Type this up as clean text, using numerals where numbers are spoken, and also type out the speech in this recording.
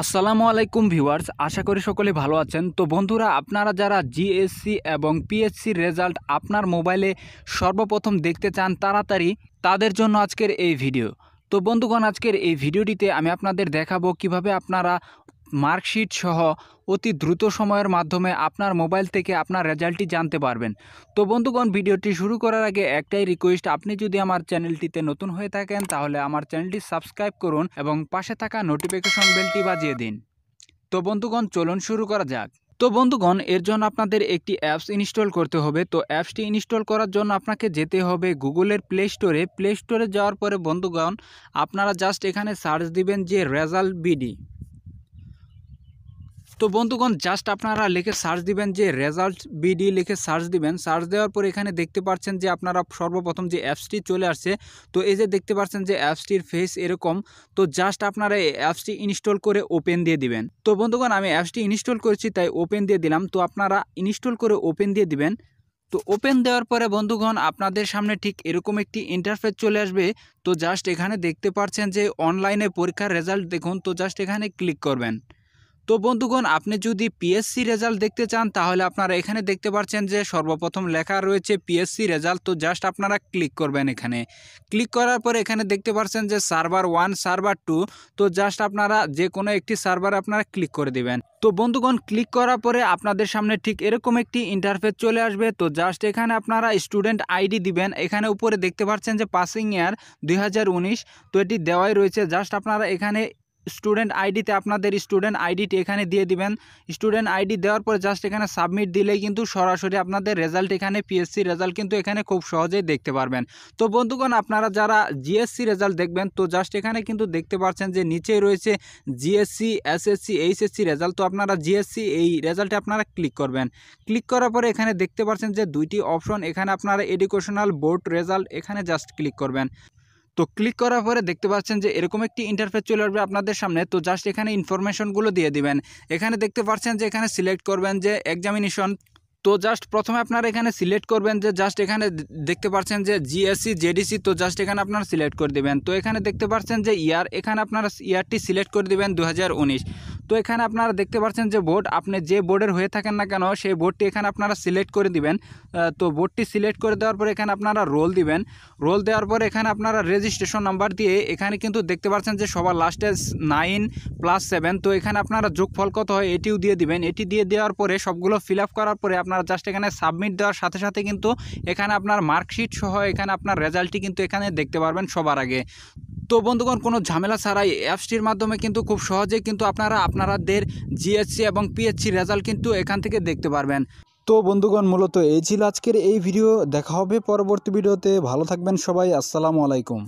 আসসালামু আলাইকুম ভিউয়ার্স, আশা করি সকলে ভালো আছেন। তো বন্ধুরা, আপনারা যারা জিএসসি এবং পিএসসির রেজাল্ট আপনার মোবাইলে সর্বপ্রথম দেখতে চান তাড়াতাড়ি, তাদের জন্য আজকের এই ভিডিও। তো বন্ধুগণ, আজকের এই ভিডিওটিতে আমি আপনাদের দেখাবো কিভাবে আপনারা মার্কশিট সহ অতি দ্রুত সময়ের মাধ্যমে আপনার মোবাইল থেকে আপনার রেজাল্টটি জানতে পারবেন। তো বন্ধুগণ, ভিডিওটি শুরু করার আগে একটাই রিকোয়েস্ট, আপনি যদি আমার চ্যানেলটিতে নতুন হয়ে থাকেন তাহলে আমার চ্যানেলটি সাবস্ক্রাইব করুন এবং পাশে থাকা নোটিফিকেশন বেলটি বাজিয়ে দিন। তো বন্ধুগণ, চলুন শুরু করা যাক। তো বন্ধুগণ, এর জন্য আপনাদের একটি অ্যাপস ইনস্টল করতে হবে। তো অ্যাপসটি ইনস্টল করার জন্য আপনাকে যেতে হবে গুগলের প্লে স্টোরে যাওয়ার পরে বন্ধুগণ, আপনারা জাস্ট এখানে সার্চ দিবেন যে রেজাল্ট বিডি। তো বন্ধুগণ, জাস্ট আপনারা লিখে সার্চ দিবেন যে রেজাল্ট বিডি, লিখে সার্চ দিবেন। সার্চ দেওয়ার পর এখানে দেখতে পাচ্ছেন যে আপনারা সর্বপ্রথম যে অ্যাপসটি চলে আসছে। তো এই যে দেখতে পাচ্ছেন যে অ্যাপসটির ফেস এরকম। তো জাস্ট আপনারা এই অ্যাপসটি ইনস্টল করে ওপেন দিয়ে দিবেন। তো বন্ধুগণ, আমি অ্যাপসটি ইনস্টল করেছি তাই ওপেন দিয়ে দিলাম। তো আপনারা ইনস্টল করে ওপেন দিয়ে দিবেন। তো ওপেন দেওয়ার পরে বন্ধুগণ, আপনাদের সামনে ঠিক এরকম একটি ইন্টারফেস চলে আসবে। তো জাস্ট এখানে দেখতে পাচ্ছেন যে অনলাইনে পরীক্ষার রেজাল্ট দেখুন। তো জাস্ট এখানে ক্লিক করবেন। তো বন্ধুগণ, আপনি যদি পিএসসি রেজাল্ট দেখতে চান তাহলে আপনারা এখানে দেখতে পাচ্ছেন যে সর্বপ্রথম লেখা রয়েছে পিএসসি রেজাল্ট। তো জাস্ট আপনারা ক্লিক করবেন। এখানে ক্লিক করার পর এখানে দেখতে পাচ্ছেন যে সার্ভার 1 সার্ভার 2। তো জাস্ট আপনারা যে কোনো একটি সার্ভার আপনারা ক্লিক করে দিবেন। তো বন্ধুগণ, ক্লিক করার পরে আপনাদের সামনে ঠিক এরকম একটি ইন্টারফেস চলে আসবে। তো জাস্ট এখানে আপনারা স্টুডেন্ট আইডি দিবেন। এখানে উপরে দেখতে পাচ্ছেন যে পাসিং ইয়ার 2019। তো এটি দেওয়াই রয়েছে। জাস্ট আপনারা এখানে স্টুডেন্ট আইডিতে আপনাদের স্টুডেন্ট আইডিটি এখানে দিয়ে দিবেন। স্টুডেন্ট আইডি দেওয়ার পর জাস্ট এখানে সাবমিট দিলেই কিন্তু সরাসরি আপনাদের রেজাল্ট এখানে পিএসসি রেজাল্ট কিন্তু এখানে খুব সহজেই দেখতে পারবেন। তো বন্ধুগণ, আপনারা যারা জিএসসি রেজাল্ট দেখবেন তো জাস্ট এখানে কিন্তু দেখতে পাচ্ছেন যে নিচেই রয়েছে জিএসসি, এসএসসি, এইচএসসি রেজাল্ট। তো আপনারা জিএসসি এই রেজাল্টে আপনারা ক্লিক করবেন। ক্লিক করার পরে এখানে দেখতে পাচ্ছেন যে দুইটি অপশন, এখানে আপনারা এডুকেশনাল বোর্ড রেজাল্ট এখানে জাস্ট ক্লিক করবেন। তো ক্লিক করার পরে দেখতে পাচ্ছেন যে এরকম একটি ইন্টারফেস চলে আসবে আপনাদের সামনে। তো জাস্ট এখানে ইনফরমেশনগুলো দিয়ে দিবেন। এখানে দেখতে পাচ্ছেন যে এখানে সিলেক্ট করবেন যে এক্সামিনেশন। তো জাস্ট প্রথমে আপনারা এখানে সিলেক্ট করবেন যে জাস্ট এখানে দেখতে পাচ্ছেন যে জিএসসি জেডিসি। তো জাস্ট এখানে আপনারা সিলেক্ট করে দিবেন। তো এখানে দেখতে পাচ্ছেন যে ইয়ার, এখানে আপনারা ইয়ারটি সিলেক্ট করে দিবেন 2019। তো এখানে আপনারা দেখতে পাচ্ছেন যে বোর্ড, আপনি যে বোর্ডের হয়ে থাকেন না কেন সেই বোর্ডটি এখানে আপনারা সিলেক্ট করে দিবেন। তো বোর্ডটি সিলেক্ট করে দেওয়ার পরে এখানে আপনারা রোল দিবেন। রোল দেওয়ার পরে এখানে আপনারা রেজিস্ট্রেশন নাম্বার দিয়ে এখানে কিন্তু দেখতে পাচ্ছেন যে সবার লাস্টে 9+7। তো এখানে আপনারা যোগফল কত হয় এটিও দিয়ে দিবেন। এটি দিয়ে দেওয়ার পরে সবগুলো ফিল আপ করার পরে আপনারা জাস্ট এখানে সাবমিট দেওয়ার সাথে সাথে কিন্তু এখানে আপনার মার্কশিট সহ এখানে আপনার রেজাল্টটি কিন্তু এখানে দেখতে পারবেন সবার আগে। তো বন্ধুগণ, কোনো ঝামেলা ছাড়াই অ্যাপসটির মাধ্যমে কিন্তু খুব সহজেই কিন্তু আপনারা আপনাদের জিএসসি এবং পিএসসি রেজাল্ট কিন্তু এখান থেকে দেখতে পারবেন। তো বন্ধুগণ, মূলত এই ছিল আজকের এই ভিডিও। দেখা হবে পরবর্তী ভিডিওতে। ভালো থাকবেন সবাই। আসসালামু আলাইকুম।